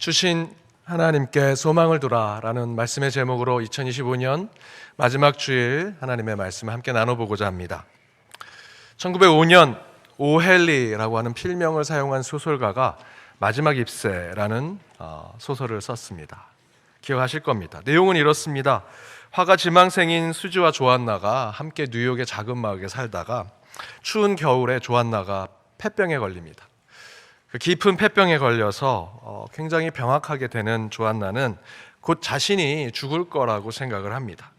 주신 하나님께 소망을 두라라는 말씀의 제목으로 2025년 마지막 주일 하나님의 말씀을 함께 나눠보고자 합니다. 1905년 오헨리라고 하는 필명을 사용한 소설가가 마지막 입새라는 소설을 썼습니다. 기억하실 겁니다. 내용은 이렇습니다. 화가 지망생인 수지와 조안나가 함께 뉴욕의 작은 마을에 살다가 추운 겨울에 조안나가 폐병에 걸립니다. 그 깊은 폐병에 걸려서 굉장히 병약하게 되는 조안나는 곧 자신이 죽을 거라고 생각을 합니다.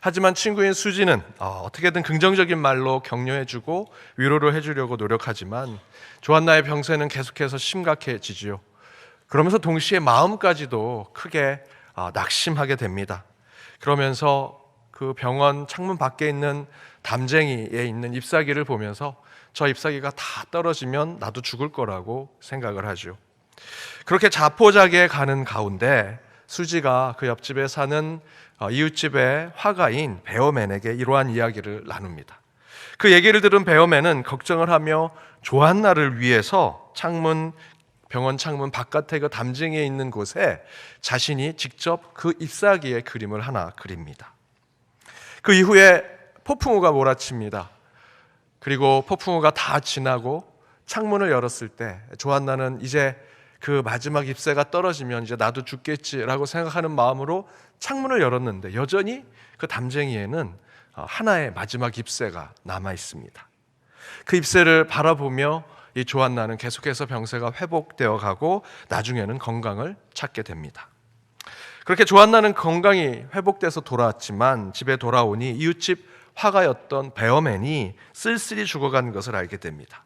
하지만 친구인 수지는 어떻게든 긍정적인 말로 격려해주고 위로를 해주려고 노력하지만 조안나의 병세는 계속해서 심각해지지요. 그러면서 동시에 마음까지도 크게 낙심하게 됩니다. 그러면서 그 병원 창문 밖에 있는 담쟁이에 있는 잎사귀를 보면서 저 잎사귀가 다 떨어지면 나도 죽을 거라고 생각을 하죠. 그렇게 자포자기에 가는 가운데 수지가 그 옆집에 사는 이웃집의 화가인 베어맨에게 이러한 이야기를 나눕니다. 그 얘기를 들은 베어맨은 걱정을 하며 조안나를 위해서 병원 창문 바깥에 그 담쟁이에 있는 곳에 자신이 직접 그 잎사귀의 그림을 하나 그립니다. 그 이후에 폭풍우가 몰아칩니다. 그리고 폭풍우가 다 지나고 창문을 열었을 때 조안나는 이제 그 마지막 잎새가 떨어지면 이제 나도 죽겠지라고 생각하는 마음으로 창문을 열었는데 여전히 그 담쟁이에는 하나의 마지막 잎새가 남아 있습니다. 그 잎새를 바라보며 이 조안나는 계속해서 병세가 회복되어 가고 나중에는 건강을 찾게 됩니다. 그렇게 조안나는 건강이 회복돼서 돌아왔지만 집에 돌아오니 이웃집 화가였던 베어맨이 쓸쓸히 죽어간 것을 알게 됩니다.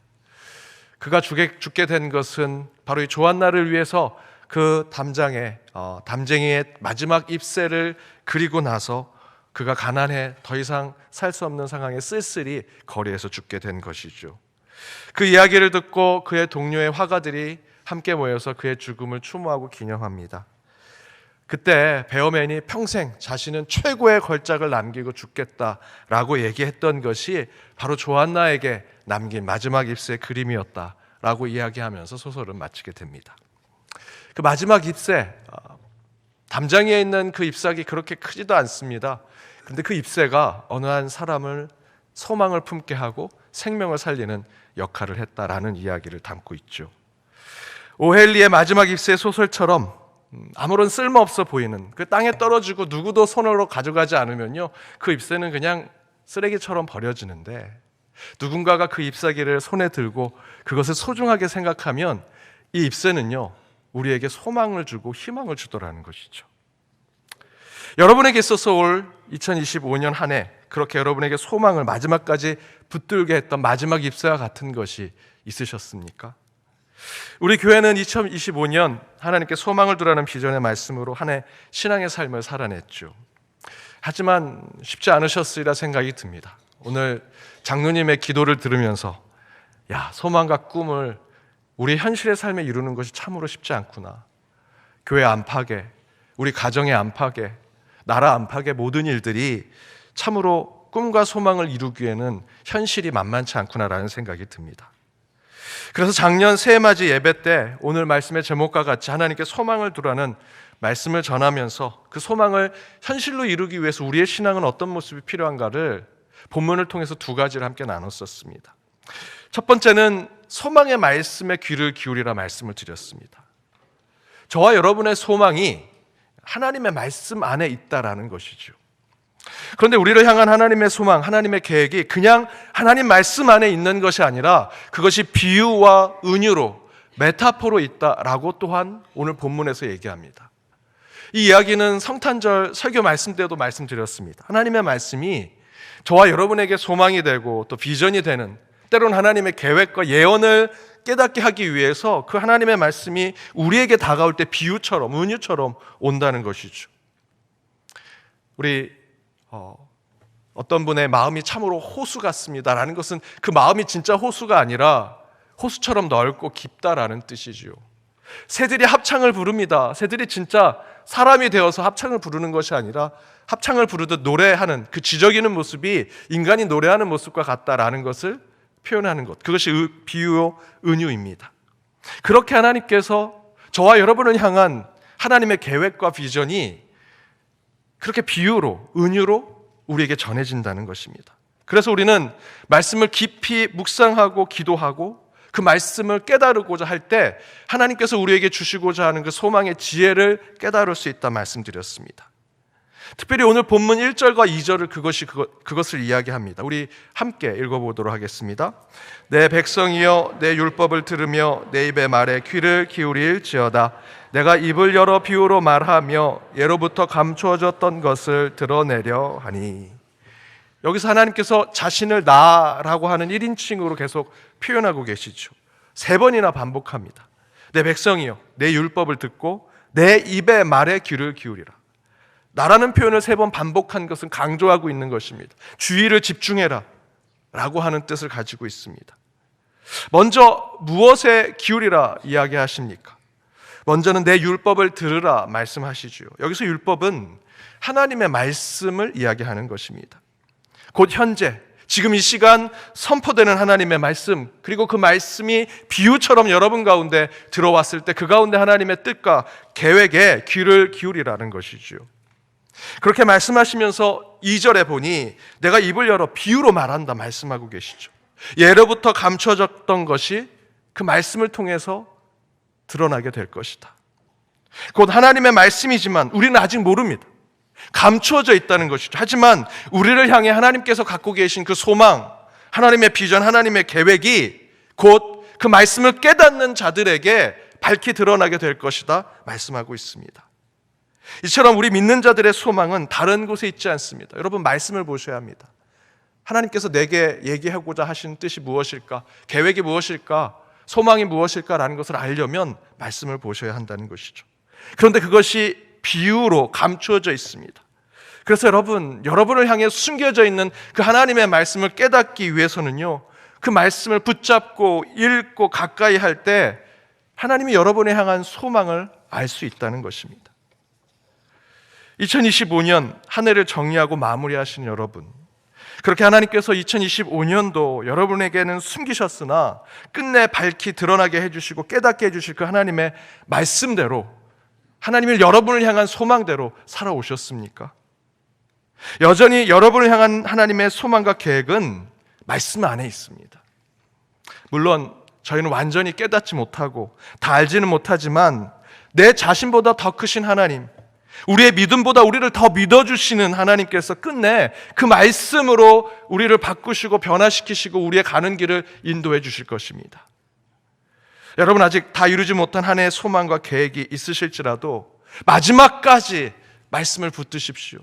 그가 죽게 된 것은 바로 이 조안나를 위해서 그 담쟁이의 마지막 잎새를 그리고 나서 그가 가난해 더 이상 살 수 없는 상황에 쓸쓸히 거리에서 죽게 된 것이죠. 그 이야기를 듣고 그의 동료의 화가들이 함께 모여서 그의 죽음을 추모하고 기념합니다. 그때 베어맨이 평생 자신은 최고의 걸작을 남기고 죽겠다라고 얘기했던 것이 바로 조안나에게 남긴 마지막 잎새의 그림이었다라고 이야기하면서 소설은 마치게 됩니다. 그 마지막 잎새, 담장이에 있는 그 잎사귀 그렇게 크지도 않습니다. 그런데 그 잎새가 어느 한 사람을 소망을 품게 하고 생명을 살리는 역할을 했다라는 이야기를 담고 있죠. 오헨리의 마지막 잎새 소설처럼 아무런 쓸모없어 보이는 그 땅에 떨어지고 누구도 손으로 가져가지 않으면요 그 잎새는 그냥 쓰레기처럼 버려지는데 누군가가 그 잎사귀를 손에 들고 그것을 소중하게 생각하면 이 잎새는요 우리에게 소망을 주고 희망을 주더라는 것이죠. 여러분에게 있어서 올 2025년 한 해 그렇게 여러분에게 소망을 마지막까지 붙들게 했던 마지막 잎새와 같은 것이 있으셨습니까? 우리 교회는 2025년 하나님께 소망을 두라는 비전의 말씀으로 한 해 신앙의 삶을 살아냈죠. 하지만 쉽지 않으셨으리라 생각이 듭니다. 오늘 장로님의 기도를 들으면서 소망과 꿈을 우리 현실의 삶에 이루는 것이 참으로 쉽지 않구나. 교회 안팎에, 우리 가정의 안팎에, 나라 안팎의 모든 일들이 참으로 꿈과 소망을 이루기에는 현실이 만만치 않구나라는 생각이 듭니다. 그래서 작년 새해맞이 예배 때 오늘 말씀의 제목과 같이 하나님께 소망을 두라는 말씀을 전하면서 그 소망을 현실로 이루기 위해서 우리의 신앙은 어떤 모습이 필요한가를 본문을 통해서 두 가지를 함께 나눴었습니다. 첫 번째는 소망의 말씀에 귀를 기울이라 말씀을 드렸습니다. 저와 여러분의 소망이 하나님의 말씀 안에 있다라는 것이죠. 그런데 우리를 향한 하나님의 소망, 하나님의 계획이 그냥 하나님 말씀 안에 있는 것이 아니라 그것이 비유와 은유로, 메타포로 있다라고 또한 오늘 본문에서 얘기합니다. 이 이야기는 성탄절 설교 말씀 때도 말씀드렸습니다. 하나님의 말씀이 저와 여러분에게 소망이 되고 또 비전이 되는, 때로는 하나님의 계획과 예언을 깨닫게 하기 위해서 그 하나님의 말씀이 우리에게 다가올 때 비유처럼, 은유처럼 온다는 것이죠. 우리 어떤 분의 마음이 참으로 호수 같습니다라는 것은 그 마음이 진짜 호수가 아니라 호수처럼 넓고 깊다라는 뜻이지요. 새들이 합창을 부릅니다. 새들이 진짜 사람이 되어서 합창을 부르는 것이 아니라 합창을 부르듯 노래하는 그 지저귀는 모습이 인간이 노래하는 모습과 같다라는 것을 표현하는 것, 그것이 비유요 은유입니다. 그렇게 하나님께서 저와 여러분을 향한 하나님의 계획과 비전이 그렇게 비유로, 은유로 우리에게 전해진다는 것입니다. 그래서 우리는 말씀을 깊이 묵상하고 기도하고 그 말씀을 깨달으고자 할 때 하나님께서 우리에게 주시고자 하는 그 소망의 지혜를 깨달을 수 있다 말씀드렸습니다. 특별히 오늘 본문 1절과 2절을 그것을 이야기합니다. 우리 함께 읽어보도록 하겠습니다. 내 백성이여 내 율법을 들으며 내 입의 말에 귀를 기울일지어다. 내가 입을 열어 비유로 말하며 예로부터 감추어졌던 것을 드러내려 하니. 여기서 하나님께서 자신을 나라고 하는 1인칭으로 계속 표현하고 계시죠. 3번이나 반복합니다. 내 백성이여 내 율법을 듣고 내 입의 말에 귀를 기울이라. 나라는 표현을 3번 반복한 것은 강조하고 있는 것입니다. 주의를 집중해라 라고 하는 뜻을 가지고 있습니다. 먼저 무엇에 기울이라 이야기하십니까? 먼저는 내 율법을 들으라 말씀하시죠. 여기서 율법은 하나님의 말씀을 이야기하는 것입니다. 곧 현재 지금 이 시간 선포되는 하나님의 말씀, 그리고 그 말씀이 비유처럼 여러분 가운데 들어왔을 때 그 가운데 하나님의 뜻과 계획에 귀를 기울이라는 것이죠. 그렇게 말씀하시면서 2절에 보니 내가 입을 열어 비유로 말한다 말씀하고 계시죠. 예로부터 감춰졌던 것이 그 말씀을 통해서 드러나게 될 것이다. 곧 하나님의 말씀이지만 우리는 아직 모릅니다. 감추어져 있다는 것이죠. 하지만 우리를 향해 하나님께서 갖고 계신 그 소망, 하나님의 비전, 하나님의 계획이 곧 그 말씀을 깨닫는 자들에게 밝히 드러나게 될 것이다 말씀하고 있습니다. 이처럼 우리 믿는 자들의 소망은 다른 곳에 있지 않습니다. 여러분 말씀을 보셔야 합니다. 하나님께서 내게 얘기하고자 하시는 뜻이 무엇일까? 계획이 무엇일까? 소망이 무엇일까라는 것을 알려면 말씀을 보셔야 한다는 것이죠. 그런데 그것이 비유로 감추어져 있습니다. 그래서 여러분을 향해 숨겨져 있는 그 하나님의 말씀을 깨닫기 위해서는요, 그 말씀을 붙잡고 읽고 가까이 할 때 하나님이 여러분을 향한 소망을 알 수 있다는 것입니다. 2025년 한 해를 정리하고 마무리하신 여러분, 그렇게 하나님께서 2025년도 여러분에게는 숨기셨으나 끝내 밝히 드러나게 해주시고 깨닫게 해주실 그 하나님의 말씀대로, 하나님을 여러분을 향한 소망대로 살아오셨습니까? 여전히 여러분을 향한 하나님의 소망과 계획은 말씀 안에 있습니다. 물론 저희는 완전히 깨닫지 못하고 다 알지는 못하지만 내 자신보다 더 크신 하나님, 우리의 믿음보다 우리를 더 믿어주시는 하나님께서 끝내 그 말씀으로 우리를 바꾸시고 변화시키시고 우리의 가는 길을 인도해 주실 것입니다. 여러분 아직 다 이루지 못한 한 해의 소망과 계획이 있으실지라도 마지막까지 말씀을 붙드십시오.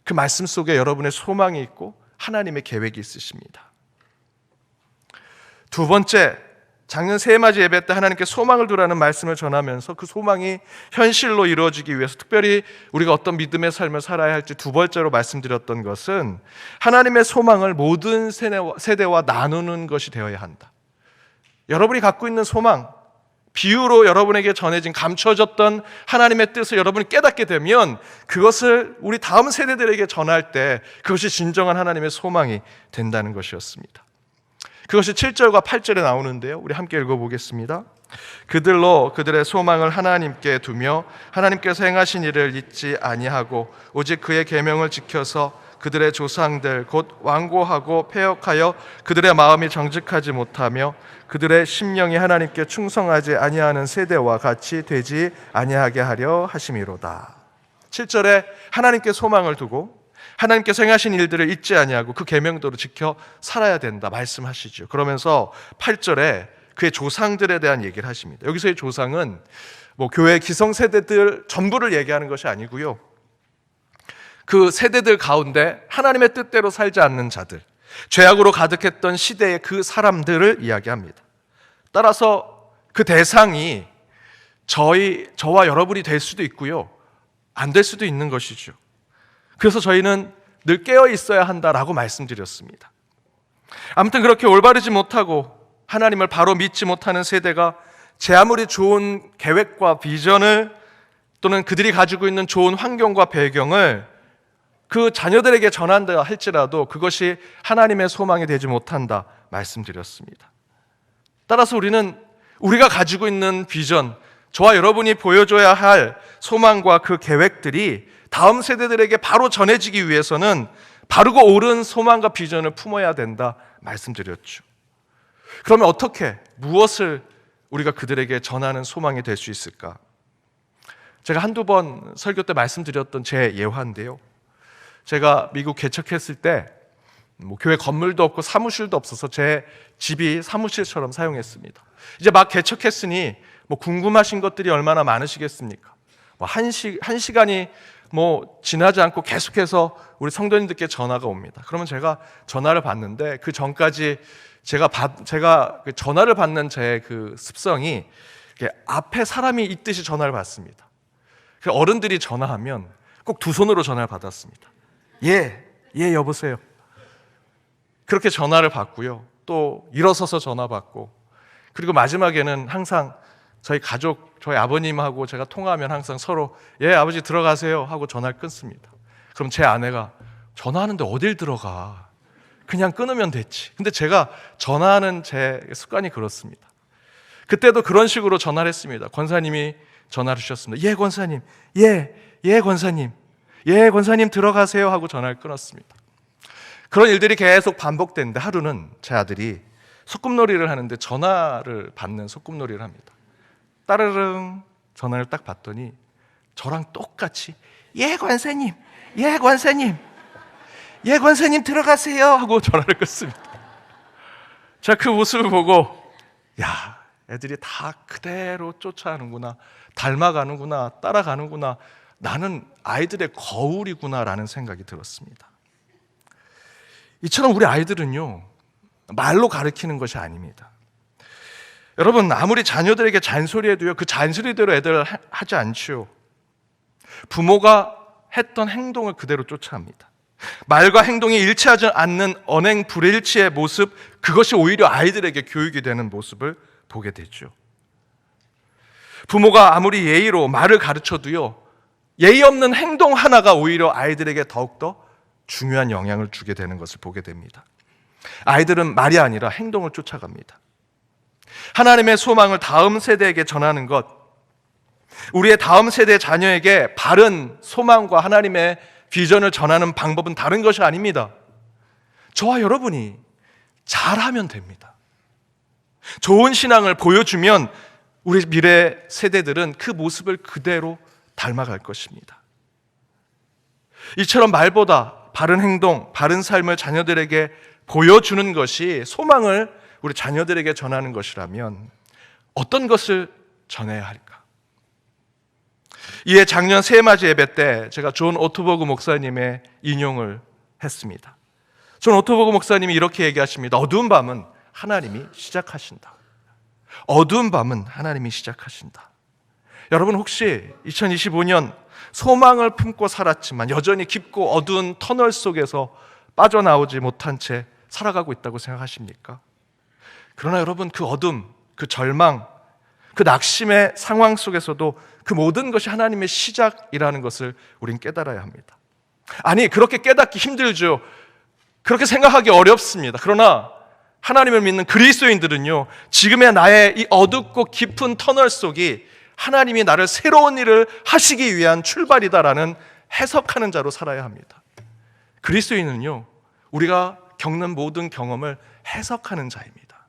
그 말씀 속에 여러분의 소망이 있고 하나님의 계획이 있으십니다. 두 번째, 작년 새해맞이 예배 때 하나님께 소망을 두라는 말씀을 전하면서 그 소망이 현실로 이루어지기 위해서 특별히 우리가 어떤 믿음의 삶을 살아야 할지 두 번째로 말씀드렸던 것은 하나님의 소망을 모든 세대와 나누는 것이 되어야 한다. 여러분이 갖고 있는 소망, 비유로 여러분에게 전해진 감춰졌던 하나님의 뜻을 여러분이 깨닫게 되면 그것을 우리 다음 세대들에게 전할 때 그것이 진정한 하나님의 소망이 된다는 것이었습니다. 그것이 7절과 8절에 나오는데요, 우리 함께 읽어보겠습니다. 그들로 그들의 소망을 하나님께 두며 하나님께서 행하신 일을 잊지 아니하고 오직 그의 계명을 지켜서 그들의 조상들 곧 완고하고 패역하여 그들의 마음이 정직하지 못하며 그들의 심령이 하나님께 충성하지 아니하는 세대와 같이 되지 아니하게 하려 하심이로다. 7절에 하나님께 소망을 두고 하나님께서 행하신 일들을 잊지 아니하고 그 계명대로 지켜 살아야 된다 말씀하시죠. 그러면서 8절에 그의 조상들에 대한 얘기를 하십니다. 여기서의 조상은 교회 기성세대들 전부를 얘기하는 것이 아니고요, 그 세대들 가운데 하나님의 뜻대로 살지 않는 자들, 죄악으로 가득했던 시대의 그 사람들을 이야기합니다. 따라서 그 대상이 저와 여러분이 될 수도 있고요, 안 될 수도 있는 것이죠. 그래서 저희는 늘 깨어 있어야 한다라고 말씀드렸습니다. 아무튼 그렇게 올바르지 못하고 하나님을 바로 믿지 못하는 세대가 제 아무리 좋은 계획과 비전을 또는 그들이 가지고 있는 좋은 환경과 배경을 그 자녀들에게 전한다 할지라도 그것이 하나님의 소망이 되지 못한다 말씀드렸습니다. 따라서 우리는 우리가 가지고 있는 비전, 저와 여러분이 보여줘야 할 소망과 그 계획들이 다음 세대들에게 바로 전해지기 위해서는 바르고 옳은 소망과 비전을 품어야 된다 말씀드렸죠. 그러면 어떻게, 무엇을 우리가 그들에게 전하는 소망이 될 수 있을까? 제가 한두 번 설교 때 말씀드렸던 제 예화인데요. 제가 미국 개척했을 때 교회 건물도 없고 사무실도 없어서 제 집이 사무실처럼 사용했습니다. 이제 막 개척했으니 궁금하신 것들이 얼마나 많으시겠습니까? 한 시간이 지나지 않고 계속해서 우리 성도님들께 전화가 옵니다. 그러면 제가 전화를 받는데 그 전까지 제가 그 전화를 받는 제 그 습성이 앞에 사람이 있듯이 전화를 받습니다. 어른들이 전화하면 꼭 두 손으로 전화를 받았습니다. 예, 여보세요. 그렇게 전화를 받고요. 또 일어서서 전화 받고, 그리고 마지막에는 항상 저희 가족, 저희 아버님하고 제가 통화하면 항상 서로 예, 아버지 들어가세요 하고 전화를 끊습니다. 그럼 제 아내가 전화하는데 어딜 들어가? 그냥 끊으면 됐지. 근데 제가 전화하는 제 습관이 그렇습니다. 그때도 그런 식으로 전화를 했습니다. 권사님이 전화를 주셨습니다. 예, 권사님. 예, 권사님. 예, 권사님 들어가세요 하고 전화를 끊었습니다. 그런 일들이 계속 반복되는데 하루는 제 아들이 소꿉놀이를 하는데 전화를 받는 소꿉놀이를 합니다. 따르릉 전화를 딱 받더니 저랑 똑같이 예, 권사님. 예, 권사님. 예, 권사님 들어가세요 하고 전화를 끊습니다. 제가 그 모습을 보고 야, 애들이 다 그대로 쫓아가는구나, 닮아가는구나, 따라가는구나, 나는 아이들의 거울이구나 라는 생각이 들었습니다. 이처럼 우리 아이들은요, 말로 가르치는 것이 아닙니다. 여러분, 아무리 자녀들에게 잔소리해도요, 그 잔소리대로 애들 하지 않죠. 부모가 했던 행동을 그대로 쫓아갑니다. 말과 행동이 일치하지 않는 언행 불일치의 모습, 그것이 오히려 아이들에게 교육이 되는 모습을 보게 되죠. 부모가 아무리 예의로 말을 가르쳐도요, 예의 없는 행동 하나가 오히려 아이들에게 더욱더 중요한 영향을 주게 되는 것을 보게 됩니다. 아이들은 말이 아니라 행동을 쫓아갑니다. 하나님의 소망을 다음 세대에게 전하는 것, 우리의 다음 세대 자녀에게 바른 소망과 하나님의 비전을 전하는 방법은 다른 것이 아닙니다. 저와 여러분이 잘하면 됩니다. 좋은 신앙을 보여주면 우리 미래 세대들은 그 모습을 그대로 닮아갈 것입니다. 이처럼 말보다 바른 행동, 바른 삶을 자녀들에게 보여주는 것이 소망을 우리 자녀들에게 전하는 것이라면 어떤 것을 전해야 할까? 이에 작년 새해맞이 예배 때 제가 존 오토버그 목사님의 인용을 했습니다. 존 오토버그 목사님이 이렇게 얘기하십니다. 어두운 밤은 하나님이 시작하신다. 어두운 밤은 하나님이 시작하신다. 여러분, 혹시 2025년 소망을 품고 살았지만 여전히 깊고 어두운 터널 속에서 빠져나오지 못한 채 살아가고 있다고 생각하십니까? 그러나 여러분, 그 어둠, 그 절망, 그 낙심의 상황 속에서도 그 모든 것이 하나님의 시작이라는 것을 우린 깨달아야 합니다. 아니, 그렇게 깨닫기 힘들죠. 그렇게 생각하기 어렵습니다. 그러나 하나님을 믿는 그리스도인들은요, 지금의 나의 이 어둡고 깊은 터널 속이 하나님이 나를 새로운 일을 하시기 위한 출발이다라는 해석하는 자로 살아야 합니다. 그리스도인은요, 우리가 겪는 모든 경험을 해석하는 자입니다.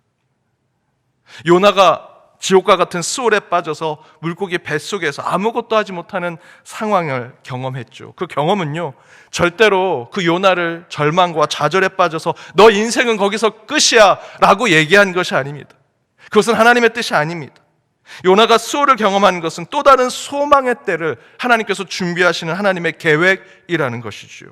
요나가 지옥과 같은 수월에 빠져서 물고기 뱃속에서 아무것도 하지 못하는 상황을 경험했죠. 그 경험은요, 절대로 그 요나를 절망과 좌절에 빠져서 너 인생은 거기서 끝이야 라고 얘기한 것이 아닙니다. 그것은 하나님의 뜻이 아닙니다. 요나가 수월을 경험한 것은 또 다른 소망의 때를 하나님께서 준비하시는 하나님의 계획이라는 것이죠.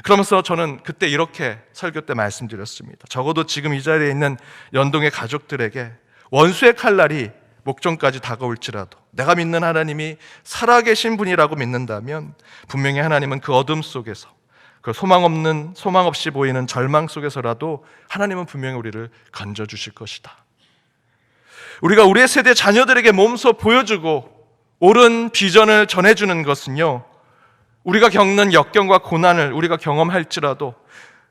그러면서 저는 그때 이렇게 설교 때 말씀드렸습니다. 적어도 지금 이 자리에 있는 연동의 가족들에게 원수의 칼날이 목전까지 다가올지라도 내가 믿는 하나님이 살아계신 분이라고 믿는다면 분명히 하나님은 그 어둠 속에서, 그 소망 없이 보이는 절망 속에서라도 하나님은 분명히 우리를 건져주실 것이다. 우리가 우리의 세대 자녀들에게 몸소 보여주고 옳은 비전을 전해주는 것은요, 우리가 겪는 역경과 고난을 우리가 경험할지라도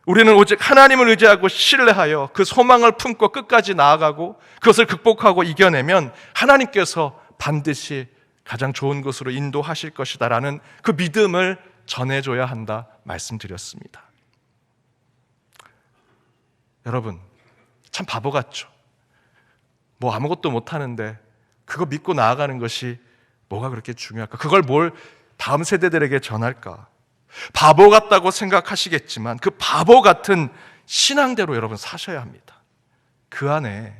우리는 오직 하나님을 의지하고 신뢰하여 그 소망을 품고 끝까지 나아가고 그것을 극복하고 이겨내면 하나님께서 반드시 가장 좋은 곳으로 인도하실 것이다라는 그 믿음을 전해줘야 한다 말씀드렸습니다. 여러분, 참 바보 같죠? 뭐 아무것도 못하는데 그거 믿고 나아가는 것이 뭐가 그렇게 중요할까? 그걸 뭘 다음 세대들에게 전할까? 바보 같다고 생각하시겠지만 그 바보 같은 신앙대로 여러분 사셔야 합니다. 그 안에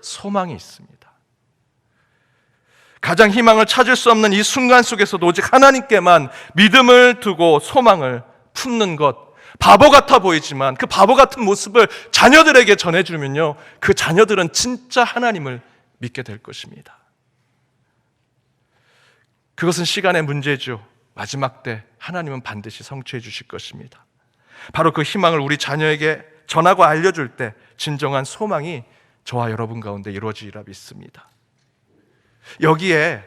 소망이 있습니다. 가장 희망을 찾을 수 없는 이 순간 속에서도 오직 하나님께만 믿음을 두고 소망을 품는 것, 바보 같아 보이지만 그 바보 같은 모습을 자녀들에게 전해주면요, 그 자녀들은 진짜 하나님을 믿게 될 것입니다. 그것은 시간의 문제죠. 마지막 때 하나님은 반드시 성취해 주실 것입니다. 바로 그 희망을 우리 자녀에게 전하고 알려줄 때 진정한 소망이 저와 여러분 가운데 이루어지리라 믿습니다. 여기에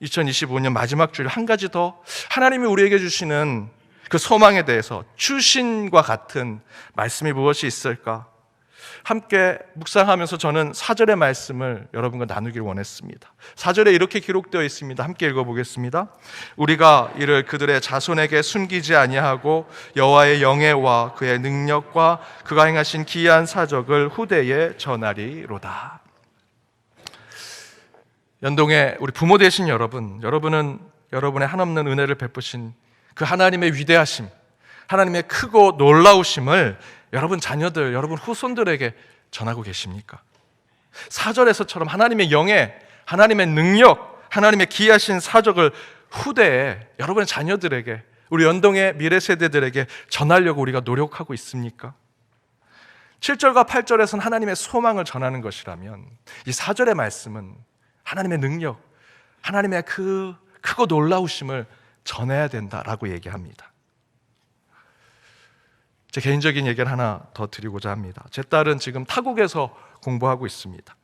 2025년 마지막 주일 한 가지 더 하나님이 우리에게 주시는 그 소망에 대해서 주신과 같은 말씀이 무엇이 있을까? 함께 묵상하면서 저는 4절의 말씀을 여러분과 나누기를 원했습니다. 4절에 이렇게 기록되어 있습니다. 함께 읽어보겠습니다. 우리가 이를 그들의 자손에게 숨기지 아니하고 여호와의 영예와 그의 능력과 그가 행하신 기이한 사적을 후대에 전하리로다. 연동의 우리 부모 되신 여러분은 여러분의 한없는 은혜를 베푸신 그 하나님의 위대하심, 하나님의 크고 놀라우심을 여러분 자녀들, 여러분 후손들에게 전하고 계십니까? 4절에서처럼 하나님의 영예, 하나님의 능력, 하나님의 기이하신 사적을 후대에 여러분의 자녀들에게, 우리 연동의 미래 세대들에게 전하려고 우리가 노력하고 있습니까? 7절과 8절에서는 하나님의 소망을 전하는 것이라면 이 4절의 말씀은 하나님의 능력, 하나님의 그 크고 놀라우심을 전해야 된다라고 얘기합니다. 제 개인적인 얘기를 하나 더 드리고자 합니다. 제 딸은 지금 타국에서 공부하고 있습니다.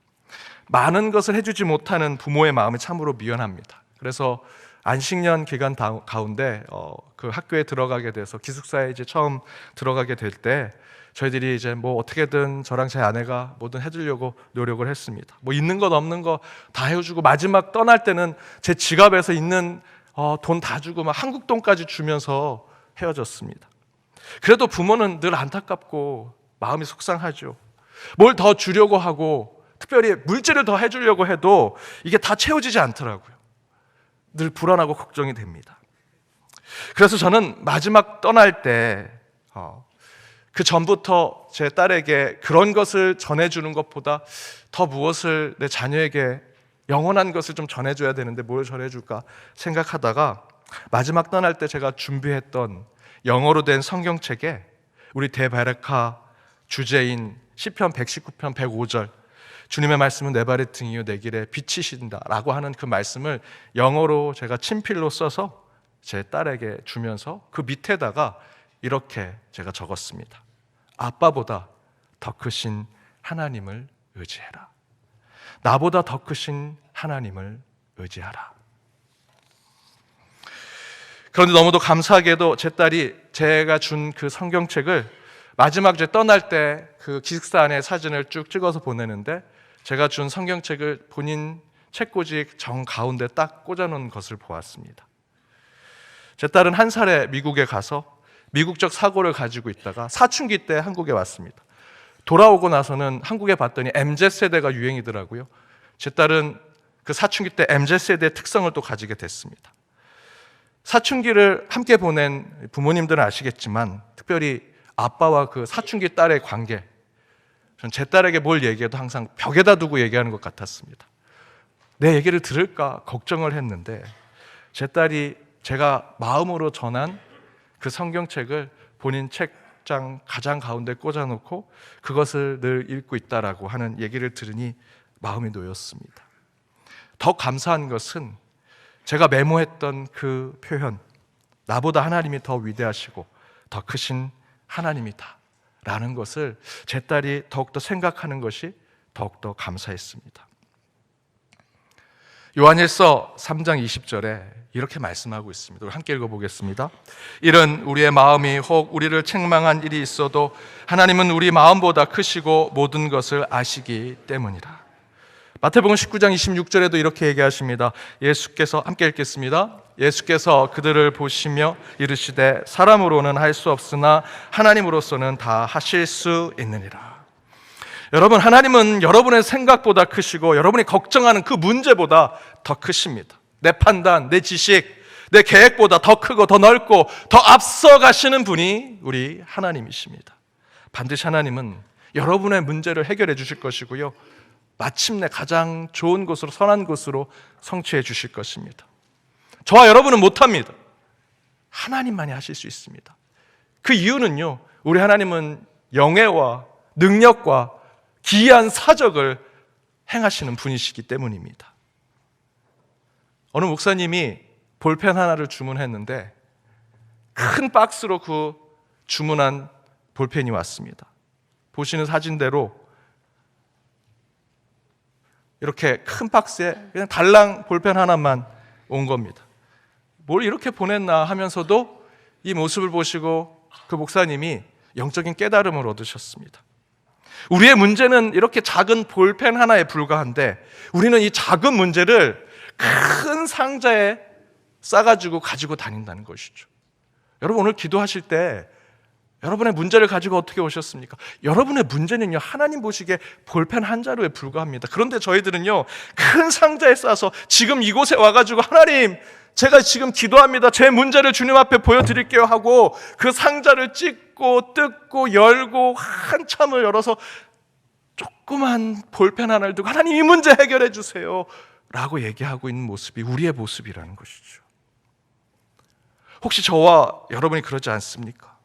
많은 것을 해주지 못하는 부모의 마음이 참으로 미안합니다. 그래서 안식년 기간 가운데 그 학교에 들어가게 돼서 기숙사에 이제 처음 들어가게 될 때 저희들이 이제 뭐 어떻게든 저랑 제 아내가 뭐든 해주려고 노력을 했습니다. 뭐 있는 것 없는 거 다 해주고 마지막 떠날 때는 제 지갑에서 있는 돈 다 주고 막 한국 돈까지 주면서 헤어졌습니다. 그래도 부모는 늘 안타깝고 마음이 속상하죠. 뭘 더 주려고 하고 특별히 물질을 더 해주려고 해도 이게 다 채워지지 않더라고요. 늘 불안하고 걱정이 됩니다. 그래서 저는 마지막 떠날 때 그 전부터 제 딸에게 그런 것을 전해주는 것보다 더 무엇을 내 자녀에게 영원한 것을 좀 전해줘야 되는데 뭘 전해줄까 생각하다가 마지막 떠날 때 제가 준비했던 영어로 된 성경책에 우리 대바라카 주제인 시편 119편 105절 주님의 말씀은 내 발의 등이요 내 길에 빛이신다 라고 하는 그 말씀을 영어로 제가 친필로 써서 제 딸에게 주면서 그 밑에다가 이렇게 제가 적었습니다. 아빠보다 더 크신 하나님을 의지해라. 나보다 더 크신 하나님을 의지하라. 그런데 너무도 감사하게도 제 딸이 제가 준 그 성경책을 마지막 이제 떠날 때 그 기숙사 안에 사진을 쭉 찍어서 보내는데 제가 준 성경책을 본인 책꽂이 정 가운데 딱 꽂아놓은 것을 보았습니다. 제 딸은 1살에 미국에 가서 미국적 사고를 가지고 있다가 사춘기 때 한국에 왔습니다. 돌아오고 나서는 한국에 봤더니 MZ세대가 유행이더라고요. 제 딸은 그 사춘기 때 MZ세대의 특성을 또 가지게 됐습니다. 사춘기를 함께 보낸 부모님들은 아시겠지만 특별히 아빠와 그 사춘기 딸의 관계, 전 제 딸에게 뭘 얘기해도 항상 벽에다 두고 얘기하는 것 같았습니다. 내 얘기를 들을까 걱정을 했는데 제 딸이 제가 마음으로 전한 그 성경책을 본인 책장 가장 가운데 꽂아놓고 그것을 늘 읽고 있다라고 하는 얘기를 들으니 마음이 놓였습니다. 더 감사한 것은 제가 메모했던 그 표현, 나보다 하나님이 더 위대하시고 더 크신 하나님이다 라는 것을 제 딸이 더욱더 생각하는 것이 더욱더 감사했습니다. 요한일서 3장 20절에 이렇게 말씀하고 있습니다. 우리 함께 읽어보겠습니다. 이런 우리의 마음이 혹 우리를 책망한 일이 있어도 하나님은 우리 마음보다 크시고 모든 것을 아시기 때문이라. 마태복음 19장 26절에도 이렇게 얘기하십니다. 예수께서, 함께 읽겠습니다. 예수께서 그들을 보시며 이르시되 사람으로는 할 수 없으나 하나님으로서는 다 하실 수 있느니라. 여러분, 하나님은 여러분의 생각보다 크시고 여러분이 걱정하는 그 문제보다 더 크십니다. 내 판단, 내 지식, 내 계획보다 더 크고 더 넓고 더 앞서 가시는 분이 우리 하나님이십니다. 반드시 하나님은 여러분의 문제를 해결해 주실 것이고요, 마침내 가장 좋은 곳으로, 선한 곳으로 성취해 주실 것입니다. 저와 여러분은 못합니다. 하나님만이 하실 수 있습니다. 그 이유는요, 우리 하나님은 영예와 능력과 기이한 사적을 행하시는 분이시기 때문입니다. 어느 목사님이 볼펜 하나를 주문했는데 큰 박스로 그 주문한 볼펜이 왔습니다. 보시는 사진대로 이렇게 큰 박스에 그냥 달랑 볼펜 하나만 온 겁니다. 뭘 이렇게 보냈나 하면서도 이 모습을 보시고 그 목사님이 영적인 깨달음을 얻으셨습니다. 우리의 문제는 이렇게 작은 볼펜 하나에 불과한데 우리는 이 작은 문제를 큰 상자에 싸가지고 가지고 다닌다는 것이죠. 여러분, 오늘 기도하실 때 여러분의 문제를 가지고 어떻게 오셨습니까? 여러분의 문제는요, 하나님 보시기에 볼펜 한 자루에 불과합니다. 그런데 저희들은요, 큰 상자에 싸서 지금 이곳에 와가지고 하나님, 제가 지금 기도합니다, 제 문제를 주님 앞에 보여드릴게요 하고 그 상자를 찢고 뜯고 열고 한참을 열어서 조그만 볼펜 하나를 두고 하나님, 이 문제 해결해 주세요 라고 얘기하고 있는 모습이 우리의 모습이라는 것이죠. 혹시 저와 여러분이 그러지 않습니까?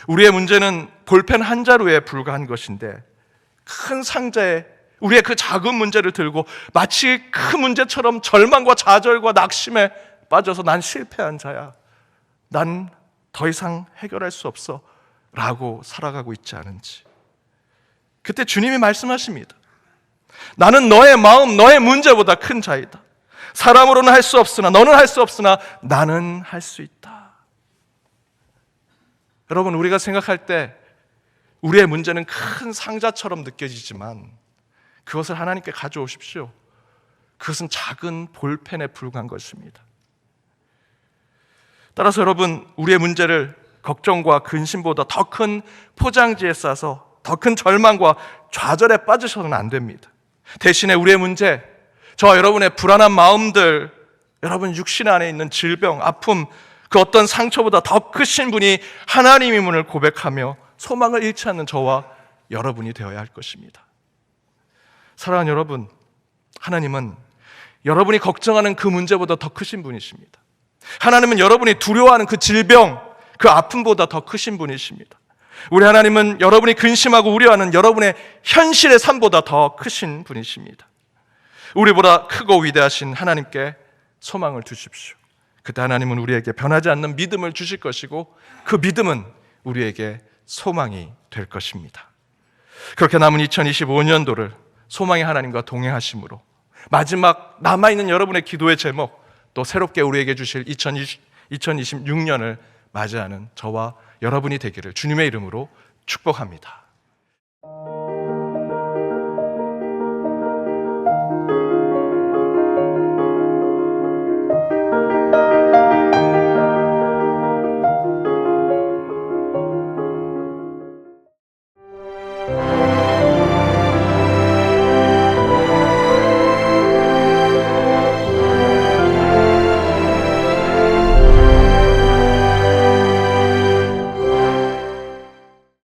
우리의 문제는 볼펜 한 자루에 불과한 것인데 큰 상자에 우리의 그 작은 문제를 들고 마치 그 문제처럼 절망과 좌절과 낙심에 빠져서 난 실패한 자야, 난 더 이상 해결할 수 없어 라고 살아가고 있지 않은지, 그때 주님이 말씀하십니다. 나는 너의 마음, 너의 문제보다 큰 자이다. 사람으로는 할 수 없으나, 너는 할 수 없으나 나는 할 수 있다. 여러분, 우리가 생각할 때 우리의 문제는 큰 상자처럼 느껴지지만 그것을 하나님께 가져오십시오. 그것은 작은 볼펜에 불과한 것입니다. 따라서 여러분, 우리의 문제를 걱정과 근심보다 더 큰 포장지에 싸서 더 큰 절망과 좌절에 빠지셔서는 안 됩니다. 대신에 우리의 문제, 저와 여러분의 불안한 마음들, 여러분 육신 안에 있는 질병, 아픔, 그 어떤 상처보다 더 크신 분이 하나님임을 고백하며 소망을 잃지 않는 저와 여러분이 되어야 할 것입니다. 사랑하는 여러분, 하나님은 여러분이 걱정하는 그 문제보다 더 크신 분이십니다. 하나님은 여러분이 두려워하는 그 질병, 그 아픔보다 더 크신 분이십니다. 우리 하나님은 여러분이 근심하고 우려하는 여러분의 현실의 삶보다 더 크신 분이십니다. 우리보다 크고 위대하신 하나님께 소망을 두십시오. 그때 하나님은 우리에게 변하지 않는 믿음을 주실 것이고 그 믿음은 우리에게 소망이 될 것입니다. 그렇게 남은 2025년도를 소망의 하나님과 동행하심으로 마지막 남아있는 여러분의 기도의 제목, 또 새롭게 우리에게 주실 2026년을 맞이하는 저와 여러분이 되기를 주님의 이름으로 축복합니다.